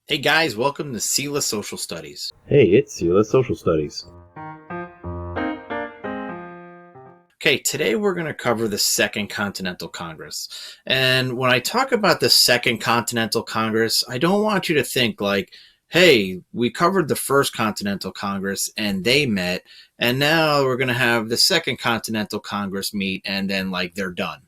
Hey guys, welcome to SELA Social Studies. Hey, it's SELA Social Studies. Okay, today we're going to cover the Second Continental Congress. And when I talk about the Second Continental Congress, I don't want you to think like, hey, we covered the First Continental Congress and they met, and now we're going to have the Second Continental Congress meet and then like they're done.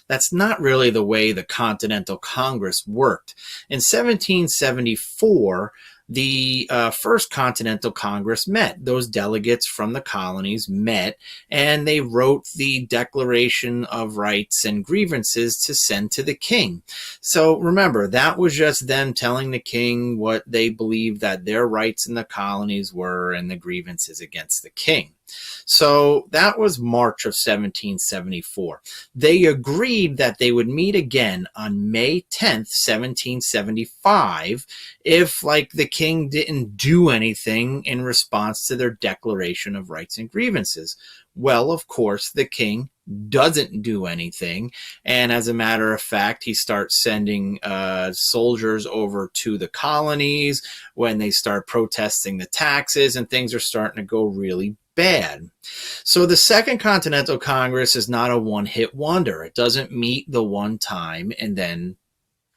That's not really the way the Continental Congress worked. In 1774, the First Continental Congress met. Those delegates from the colonies met, and they wrote the Declaration of Rights and Grievances to send to the king. So remember, that was just them telling the king what they believed that their rights in the colonies were and the grievances against the king. So that was March of 1774. They agreed that they would meet again on May 10th, 1775, if like the king didn't do anything in response to their Declaration of Rights and Grievances. Well, of course, the king doesn't do anything, and as a matter of fact, he starts sending soldiers over to the colonies when they start protesting the taxes, and things are starting to go really bad. So the Second Continental Congress is not a one-hit wonder. It doesn't meet the one time and then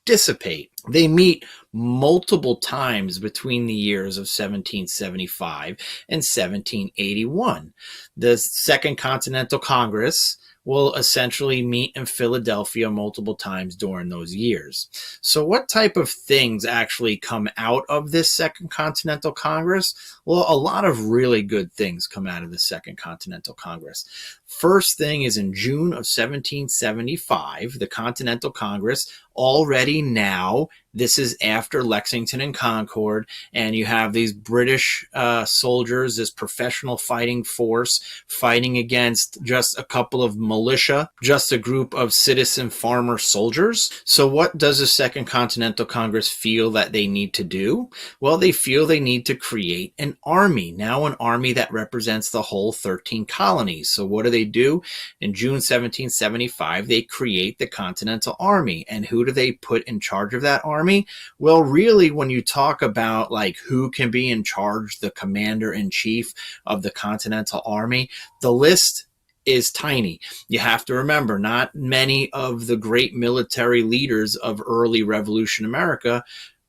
dissipate. They meet multiple times between the years of 1775 and 1781. The Second Continental Congress will essentially meet in Philadelphia multiple times during those years. So what type of things actually come out of this Second Continental Congress? Well, a lot of really good things come out of the Second Continental Congress. First thing is in June of 1775, the Continental Congress already now, this is after Lexington and Concord, and you have these British soldiers, this professional fighting force fighting against just a couple of militia, just a group of citizen farmer soldiers. So what does the Second Continental Congress feel that they need to do? Well, they feel they need to create an army, now an army that represents the whole 13 colonies. So what do? In June 1775, they create the Continental Army. And who do they put in charge of that army? Well, really, when you talk about like who can be in charge, the commander-in-chief of the Continental Army, the list is tiny. You have to remember, not many of the great military leaders of early Revolution America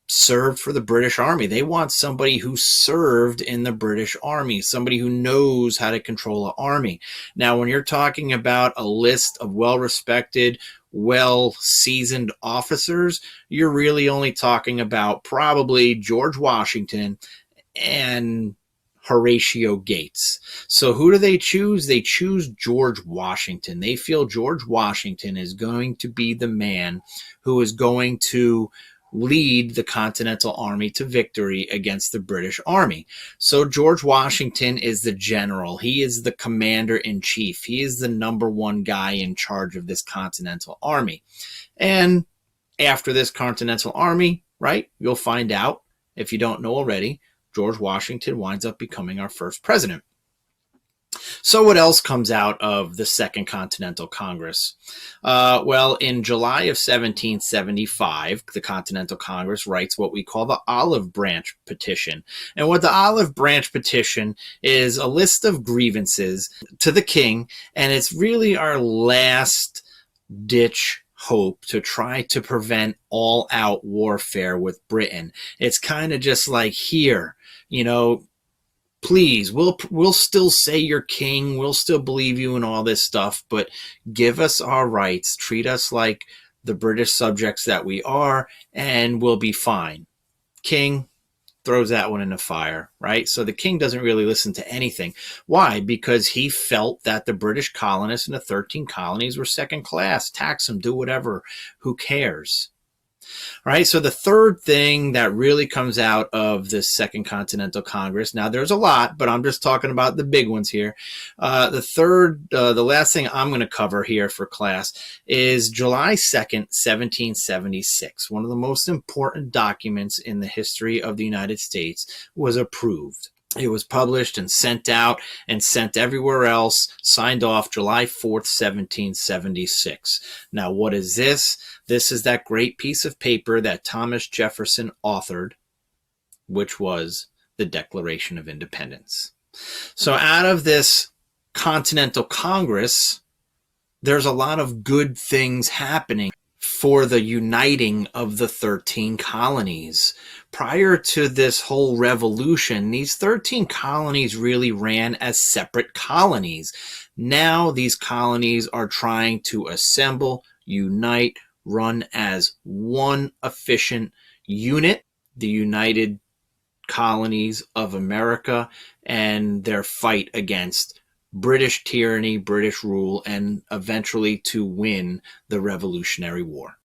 served for the British Army. They want somebody who served in the British Army, somebody who knows how to control an army. Now, when you're talking about a list of well-respected, well-seasoned officers, you're really only talking about probably George Washington and Horatio Gates. So who do they choose? They choose George Washington. They feel George Washington is going to be the man who is going to lead the Continental Army to victory against the British Army. So George Washington is the general. He is the commander-in-chief. He is the number one guy in charge of this Continental Army. And after this Continental Army, right, you'll find out, if you don't know already, George Washington winds up becoming our first president. So what else comes out of the Second Continental Congress? Well, in July of 1775, the Continental Congress writes what we call the Olive Branch Petition. And what the Olive Branch Petition is a list of grievances to the king, and it's really our last ditch hope to try to prevent all-out warfare with Britain. It's kind of just like, here, you know, please, we'll still say you're king, we'll still believe you and all this stuff, but give us our rights, treat us like the British subjects that we are, and we'll be fine. King throws that one in the fire, right? So the king doesn't really listen to anything. Why? Because he felt that the British colonists in the 13 colonies were second class. Tax them, do whatever, who cares? Right, so the third thing that really comes out of the Second Continental Congress, now there's a lot, but I'm just talking about the big ones here. The last thing I'm going to cover here for class is July 2nd, 1776. One of the most important documents in the history of the United States was approved. It was published and sent out and sent everywhere else, signed off July 4th, 1776. Now, what is this? This is that great piece of paper that Thomas Jefferson authored which was the Declaration of Independence. So out of this Continental Congress, there's a lot of good things happening for the uniting of the 13 colonies. Prior to this whole revolution, these 13 colonies really ran as separate colonies. Now these colonies are trying to assemble, unite, run as one efficient unit, the United Colonies of America, and their fight against British tyranny, British rule, and eventually to win the Revolutionary War.